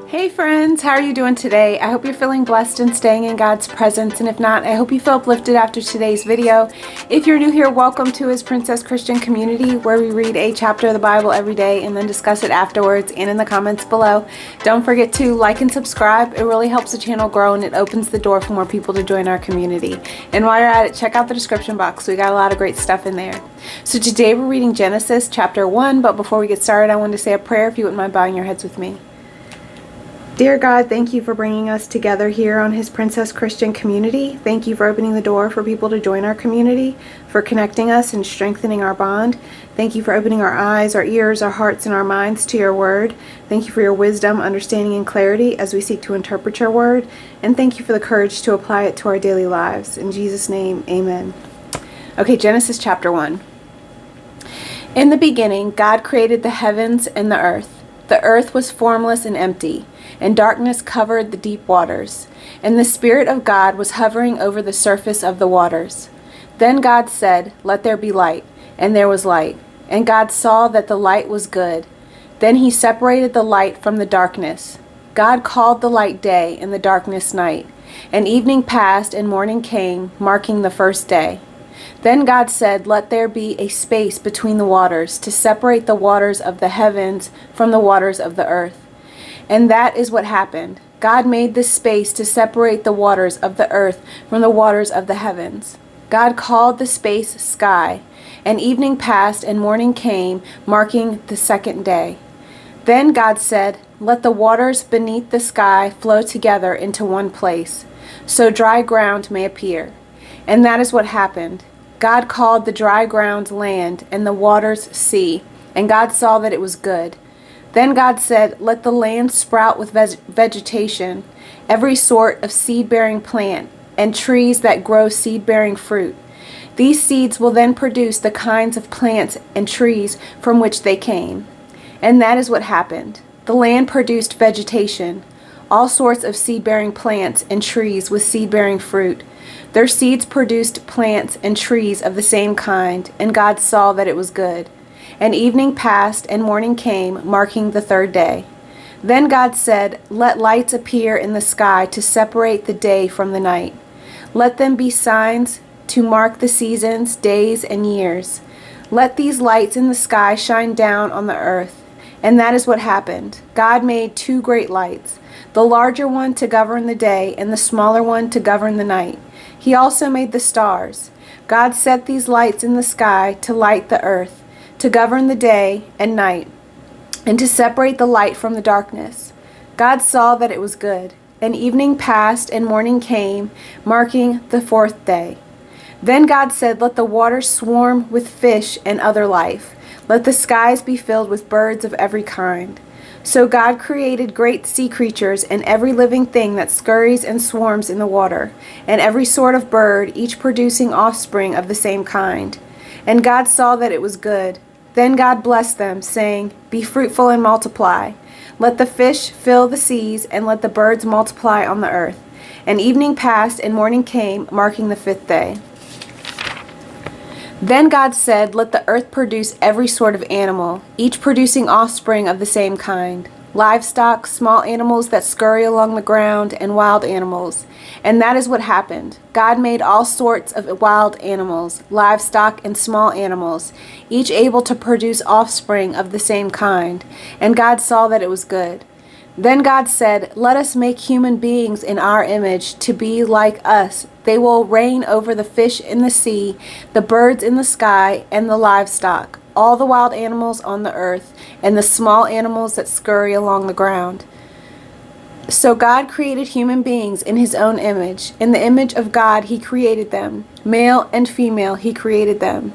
Hey friends, how are you doing today? I hope you're feeling blessed and staying in God's presence, and if not, I hope you feel uplifted after today's video. If you're new here, welcome to His Princess Christian community, where we read a chapter of the Bible every day and then discuss it afterwards and in the comments below. Don't forget to like and subscribe. It really helps the channel grow and it opens the door for more people to join our community. And while you're at it, check out the description box. We got a lot of great stuff in there. So today we're reading Genesis chapter 1, but before we get started, I wanted to say a prayer if you wouldn't mind bowing your heads with me. Dear God, thank you for bringing us together here on His Princess Christian community. Thank you for opening the door for people to join our community, for connecting us and strengthening our bond. Thank you for opening our eyes, our ears, our hearts, and our minds to your word. Thank you for your wisdom, understanding, and clarity as we seek to interpret your word. And thank you for the courage to apply it to our daily lives. In Jesus' name, amen. Okay, Genesis chapter 1. In the beginning, God created the heavens and the earth. The earth was formless and empty, and darkness covered the deep waters, and the Spirit of God was hovering over the surface of the waters. Then God said, "Let there be light," and there was light. And God saw that the light was good. Then He separated the light from the darkness. God called the light day and the darkness night. And evening passed and morning came, marking the first day. Then God said, "Let there be a space between the waters, to separate the waters of the heavens from the waters of the earth." And that is what happened. God made this space to separate the waters of the earth from the waters of the heavens. God called the space sky. And evening passed and morning came, marking the second day. Then God said, "Let the waters beneath the sky flow together into one place, so dry ground may appear." And that is what happened. God called the dry ground land and the waters sea, and God saw that it was good. Then God said, "Let the land sprout with vegetation, every sort of seed-bearing plant, and trees that grow seed-bearing fruit. These seeds will then produce the kinds of plants and trees from which they came." And that is what happened. The land produced vegetation, all sorts of seed-bearing plants and trees with seed-bearing fruit. Their seeds produced plants and trees of the same kind, and God saw that it was good. And evening passed and morning came, marking the third day. Then God said, "Let lights appear in the sky to separate the day from the night. Let them be signs to mark the seasons, days, and years. Let these lights in the sky shine down on the earth." And that is what happened. God made two great lights, the larger one to govern the day and the smaller one to govern the night. He also made the stars. God set these lights in the sky to light the earth, to govern the day and night, and to separate the light from the darkness. God saw that it was good. And evening passed and morning came, marking the fourth day. Then God said, "Let the waters swarm with fish and other life. Let the skies be filled with birds of every kind." So God created great sea creatures and every living thing that scurries and swarms in the water, and every sort of bird, each producing offspring of the same kind. And God saw that it was good. Then God blessed them, saying, "Be fruitful and multiply. Let the fish fill the seas, and let the birds multiply on the earth." And evening passed and morning came, marking the fifth day. Then God said, "Let the earth produce every sort of animal, each producing offspring of the same kind, livestock, small animals that scurry along the ground, and wild animals." And that is what happened. God made all sorts of wild animals, livestock, and small animals, each able to produce offspring of the same kind. And God saw that it was good. Then God said, "Let us make human beings in our image, to be like us. They will reign over the fish in the sea, the birds in the sky, and the livestock, all the wild animals on the earth, and the small animals that scurry along the ground." So God created human beings in His own image. In the image of God He created them. Male and female He created them.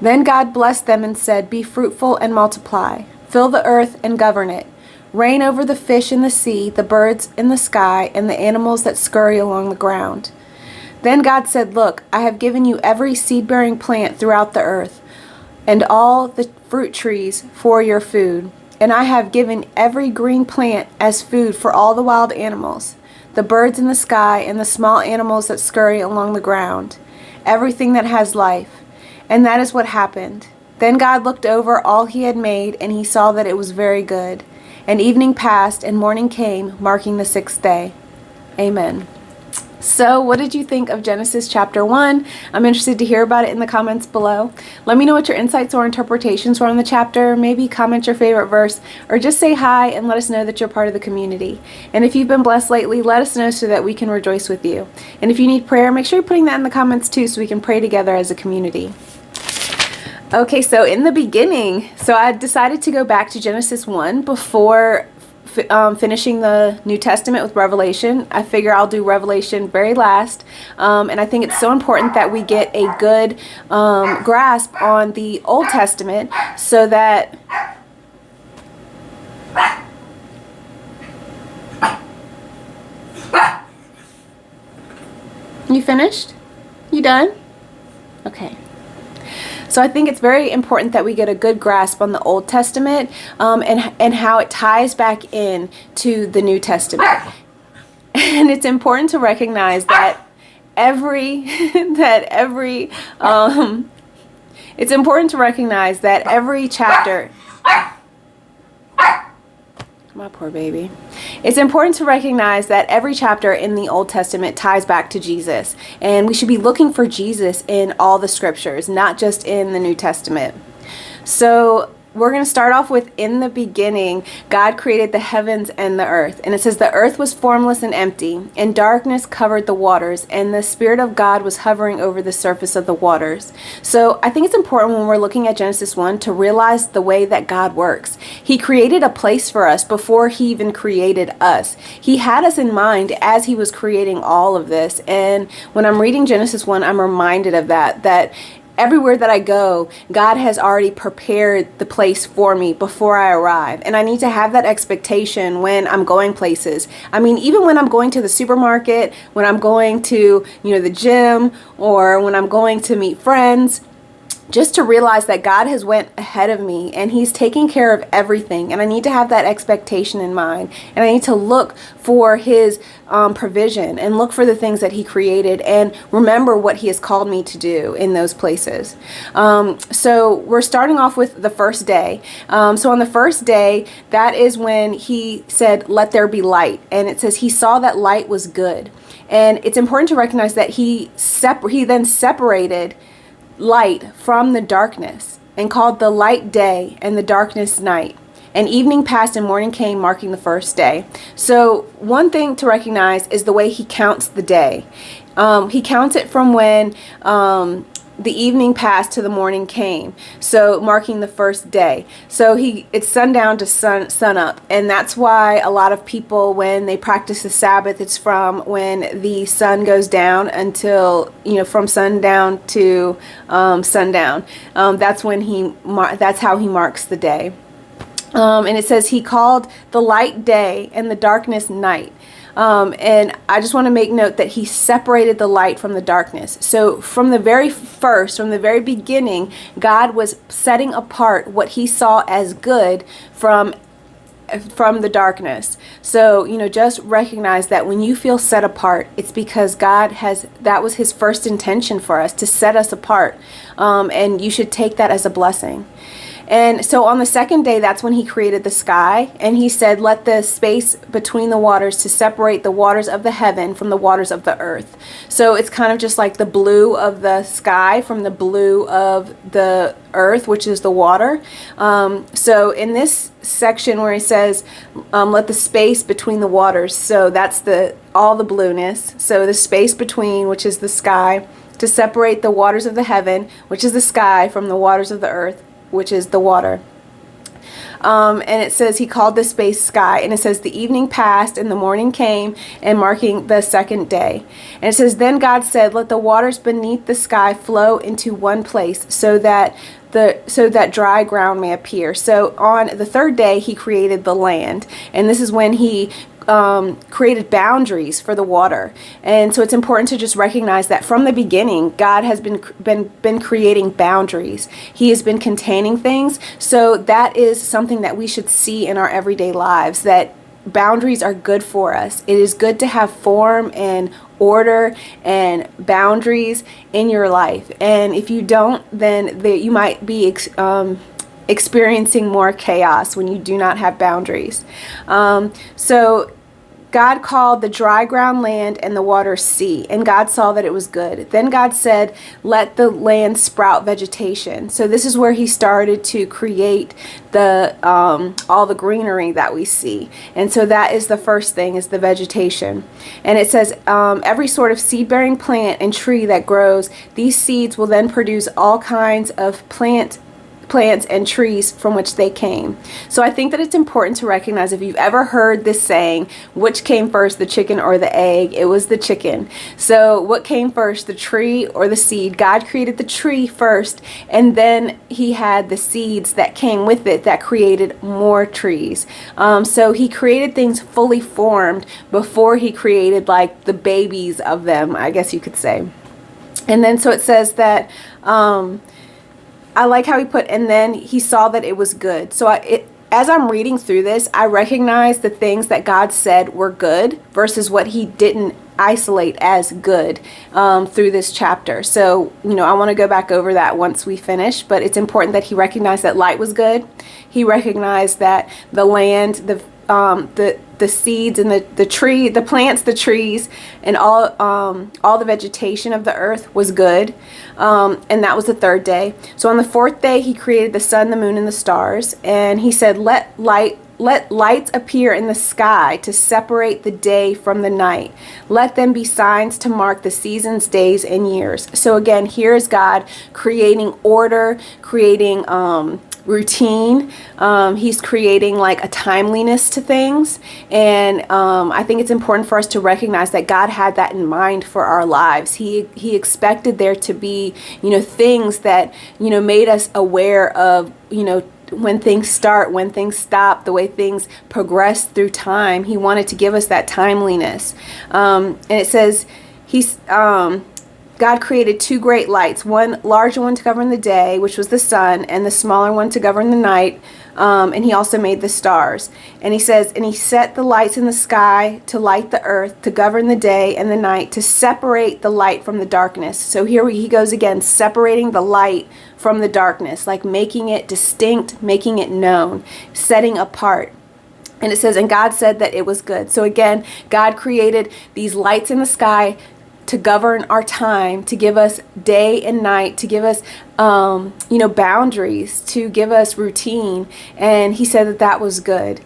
Then God blessed them and said, "Be fruitful and multiply. Fill the earth and govern it. Reign over the fish in the sea, the birds in the sky, and the animals that scurry along the ground." Then God said, "Look, I have given you every seed-bearing plant throughout the earth, and all the fruit trees for your food. And I have given every green plant as food for all the wild animals, the birds in the sky, and the small animals that scurry along the ground, everything that has life." And that is what happened. Then God looked over all He had made, and He saw that it was very good. And evening passed, and morning came, marking the sixth day. Amen. So what did you think of Genesis chapter 1? I'm interested to hear about it in the comments below. Let me know what your insights or interpretations were on the chapter. Maybe comment your favorite verse, or just say hi and let us know that you're part of the community. And if you've been blessed lately, let us know so that we can rejoice with you. And if you need prayer, make sure you're putting that in the comments too so we can pray together as a community. Okay, so in the beginning, I decided to go back to Genesis 1 before finishing the New Testament with Revelation. I figure I'll do Revelation very last, and I think it's so important that we get a good grasp on the Old Testament so that you finished? You done? Okay. So I think it's very important that we get a good grasp on the Old Testament and how it ties back in to the New Testament. And it's important to recognize that it's important to recognize that every chapter. My poor baby. It's important to recognize that every chapter in the Old Testament ties back to Jesus, and we should be looking for Jesus in all the scriptures, not just in the New Testament. So we're going to start off with, in the beginning, God created the heavens and the earth. And it says, the earth was formless and empty, and darkness covered the waters, and the Spirit of God was hovering over the surface of the waters. So I think it's important when we're looking at Genesis 1 to realize the way that God works. He created a place for us before He even created us. He had us in mind as He was creating all of this. And when I'm reading Genesis 1, I'm reminded of that everywhere that I go, God has already prepared the place for me before I arrive. And I need to have that expectation when I'm going places. I mean, even when I'm going to the supermarket, when I'm going to, the gym, or when I'm going to meet friends, just to realize that God has went ahead of me and He's taking care of everything. And I need to have that expectation in mind. And I need to look for His provision and look for the things that He created and remember what He has called me to do in those places. So we're starting off with the first day. So on the first day, that is when He said, let there be light. And it says He saw that light was good. And it's important to recognize that He then separated light from the darkness and called the light day and the darkness night. And evening passed and morning came, marking the first day. So one thing to recognize is the way He counts the day. He counts it from when the evening passed to the morning came, so marking the first day. So it's sundown to sun up, and that's why a lot of people, when they practice the Sabbath, it's from when the sun goes down until, from sundown to sundown. That's how He marks the day. And it says He called the light day and the darkness night. And I just want to make note that He separated the light from the darkness. So from the very beginning, God was setting apart what He saw as good from the darkness. So, just recognize that when you feel set apart, it's because that was His first intention for us, to set us apart. And you should take that as a blessing. And so on the second day, that's when He created the sky. And He said, let the space between the waters to separate the waters of the heaven from the waters of the earth. So it's kind of just like the blue of the sky from the blue of the earth, which is the water. So in this section where He says, let the space between the waters. So that's all the blueness. So the space between, which is the sky, to separate the waters of the heaven, which is the sky, from the waters of the earth, which is the water. And it says He called the space sky. And it says the evening passed and the morning came, and marking the second day. And it says, then God said, let the waters beneath the sky flow into one place, so that dry ground may appear. So on the third day, He created the land. And this is when He created boundaries for the water. And so it's important to just recognize that from the beginning, God has been creating boundaries. He has been containing things. So that is something that we should see in our everyday lives, that boundaries are good for us. It is good to have form and order and boundaries in your life. And if you don't, then you might be experiencing more chaos when you do not have boundaries. So God called the dry ground land and the water sea, and God saw that it was good. Then God said, let the land sprout vegetation. So this is where he started to create the all the greenery that we see. And so that is the first thing, is the vegetation. And it says, every sort of seed-bearing plant and tree that grows, these seeds will then produce all kinds of plants and trees from which they came. So I think that it's important to recognize, if you've ever heard this saying, which came first, the chicken or the egg? It was the chicken. So what came first, the tree or the seed? God created the tree first, and then he had the seeds that came with it that created more trees. So he created things fully formed before he created like the babies of them, I guess you could say. And then so it says that I like how he put, and then he saw that it was good. So as I'm reading through this, I recognize the things that God said were good versus what he didn't isolate as good through this chapter. So, I want to go back over that once we finish, but it's important that he recognized that light was good. He recognized that the land, the seeds and the tree, the plants, the trees, and all the vegetation of the earth was good. And that was the third day. So on the fourth day, he created the sun, the moon, and the stars. And he said, let lights appear in the sky to separate the day from the night. Let them be signs to mark the seasons, days, and years. So again, here is God creating order, creating routine. He's creating like a timeliness to things. And I think it's important for us to recognize that God had that in mind for our lives. He expected there to be, things that, made us aware of, when things start, when things stop, the way things progress through time. He wanted to give us that timeliness. And it says God created two great lights, one larger one to govern the day, which was the sun, and the smaller one to govern the night. And he also made the stars. And he says, and he set the lights in the sky to light the earth, to govern the day and the night, to separate the light from the darkness. So here he goes again, separating the light from the darkness, like making it distinct, making it known, setting apart. And it says, and God said that it was good. So again, God created these lights in the sky to govern our time, to give us day and night, to give us, boundaries, to give us routine. And he said that that was good.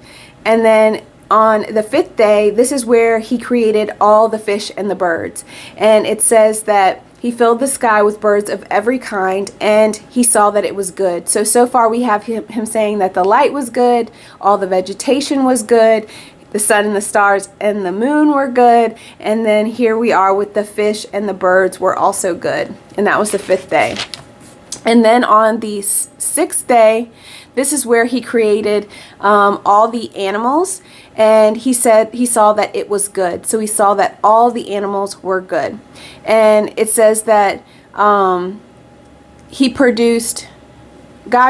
And then on the fifth day, this is where he created all the fish and the birds. And it says that he filled the sky with birds of every kind, and he saw that it was good. So far we have him saying that the light was good, all the vegetation was good, the sun and the stars and the moon were good, and then here we are with the fish and the birds were also good. And that was the fifth day. And then on the sixth day, this is where he created all the animals, and he said he saw that it was good. So he saw that all the animals were good. And it says that God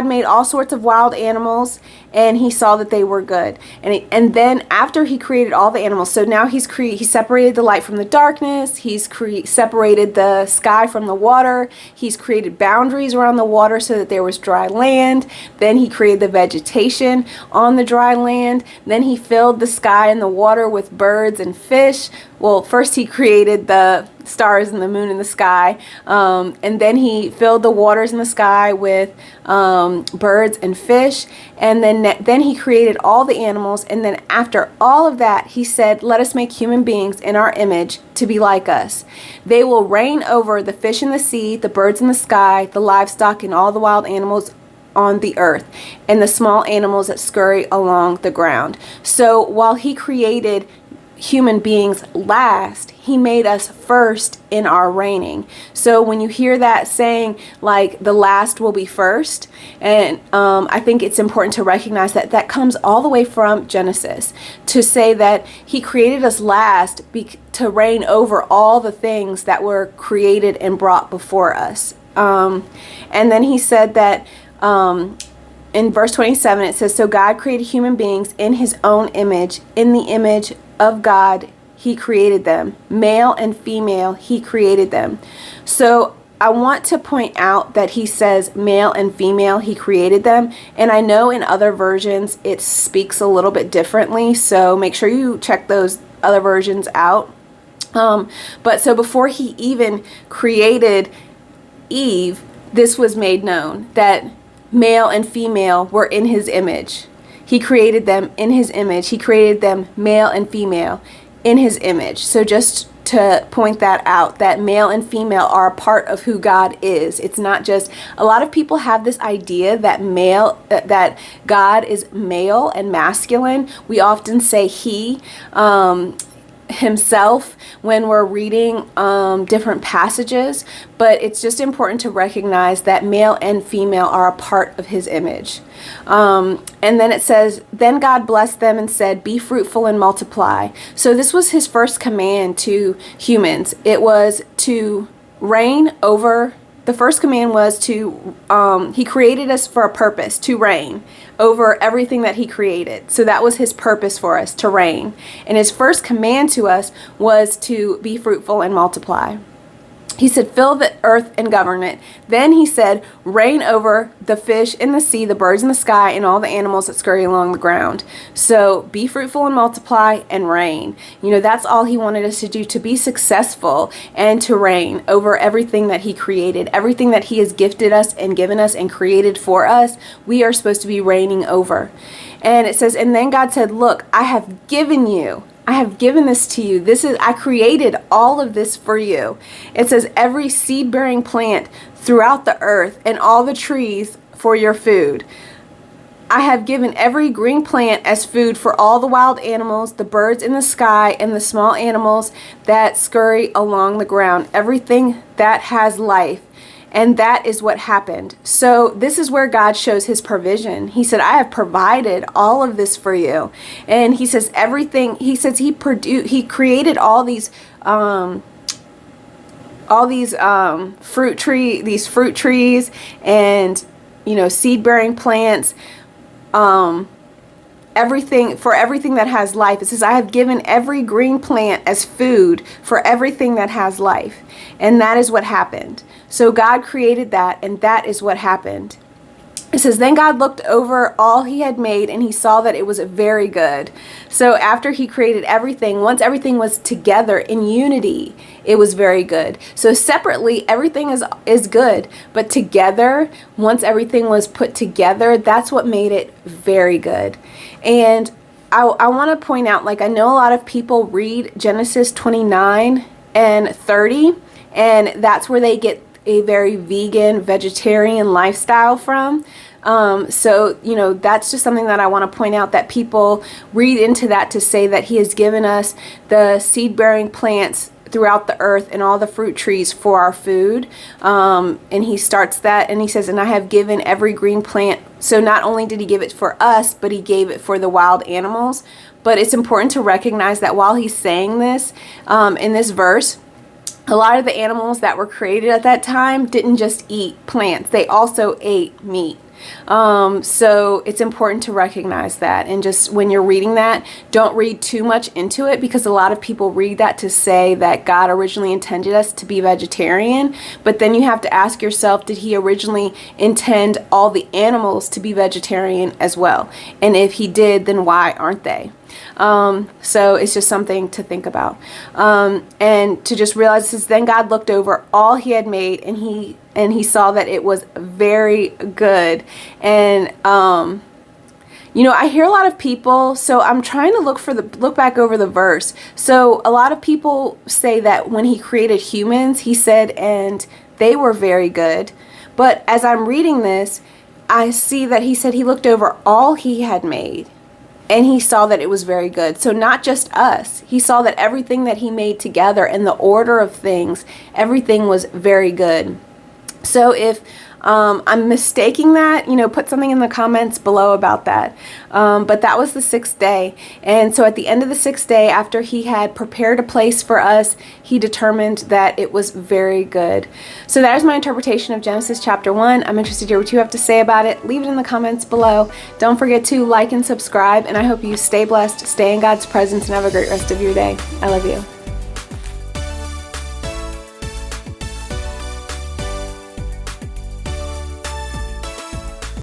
made all sorts of wild animals, and he saw that they were good. And then after he created all the animals, so now he separated the light from the darkness, he's separated the sky from the water, he's created boundaries around the water so that there was dry land, then he created the vegetation on the dry land, then he filled the sky and the water with birds and fish. Well, first he created the stars and the moon in the sky, and then he filled the waters in the sky with birds and fish, and then he created all the animals. And then after all of that, he said, let us make human beings in our image to be like us. They will reign over the fish in the sea, the birds in the sky, the livestock, and all the wild animals on the earth, and the small animals that scurry along the ground. So while he created human beings last, he made us first in our reigning. So when you hear that saying, like, the last will be first, and I think it's important to recognize that that comes all the way from Genesis, to say that he created us last to reign over all the things that were created and brought before us. And then he said that in verse 27, it says, so God created human beings in his own image. In the image of God, he created them. Male and female, he created them. So I want to point out that he says male and female, he created them. And I know in other versions it speaks a little bit differently, so make sure you check those other versions out. But so before he even created Eve, this was made known, that male and female were in his image. He created them in his image. He created them male and female in his image. So just to point that out, that male and female are a part of who God is. It's not just, a lot of people have this idea that that God is male and masculine. We often say he, himself, when we're reading different passages, but it's just important to recognize that male and female are a part of his image. And then it says, then God blessed them and said, be fruitful and multiply. So this was his first command to humans. It was to reign over. The first command was to, he created us for a purpose, to reign over everything that he created. So that was his purpose for us, to reign. And his first command to us was to be fruitful and multiply. He said, fill the earth and govern it. Then he said, reign over the fish in the sea, the birds in the sky, and all the animals that scurry along the ground. So be fruitful and multiply and reign. You know, that's all he wanted us to do, to be successful and to reign over everything that he created, everything that he has gifted us and given us and created for us. We are supposed to be reigning over. And it says, and then God said, look, I have given this to you. I created all of this for you. It says every seed-bearing plant throughout the earth and all the trees for your food. I have given every green plant as food for all the wild animals, the birds in the sky, and the small animals that scurry along the ground, everything that has life. And that is what happened. So this is where God shows his provision. He said, I have provided all of this for you. And he says everything, he says he created all these fruit trees and, you know, seed-bearing plants, everything that has life. It says, I have given every green plant as food for everything that has life. And that is what happened. So God created that, and that is what happened. It says, then God looked over all he had made, and he saw that it was very good. So after he created everything, once everything was together in unity, it was very good. So separately, everything is good. But together, once everything was put together, that's what made it very good. And I want to point out, like, I know a lot of people read Genesis 29 and 30, and that's where they get a very vegan, vegetarian lifestyle from. So, you know, that's just something that I want to point out, that people read into that to say that he has given us the seed-bearing plants throughout the earth and all the fruit trees for our food. And he starts that and he says, and I have given every green plant. So not only did he give it for us, but he gave it for the wild animals. But it's important to recognize that while he's saying this, in this verse, a lot of the animals that were created at that time didn't just eat plants. They also ate meat. So it's important to recognize that. And just when you're reading that, don't read too much into it, because a lot of people read that to say that God originally intended us to be vegetarian. But then you have to ask yourself, did he originally intend all the animals to be vegetarian as well? And if he did, then why aren't they? So it's just something to think about. And to just realize this, then God looked over all he had made, and he saw that it was very good. And, you know, I hear a lot of people, so I'm trying to look back over the verse. So a lot of people say that when he created humans, he said, and they were very good. But as I'm reading this, I see that he said he looked over all he had made, and he saw that it was very good. So not just us. He saw that everything that he made together and the order of things, everything was very good. So if I'm mistaking that, you know, put something in the comments below about that. But that was the 6th day. And so at the end of the 6th day, after he had prepared a place for us, he determined that it was very good. So that is my interpretation of Genesis chapter 1. I'm interested to hear what you have to say about it. Leave it in the comments below. Don't forget to like and subscribe. And I hope you stay blessed, stay in God's presence, and have a great rest of your day. I love you.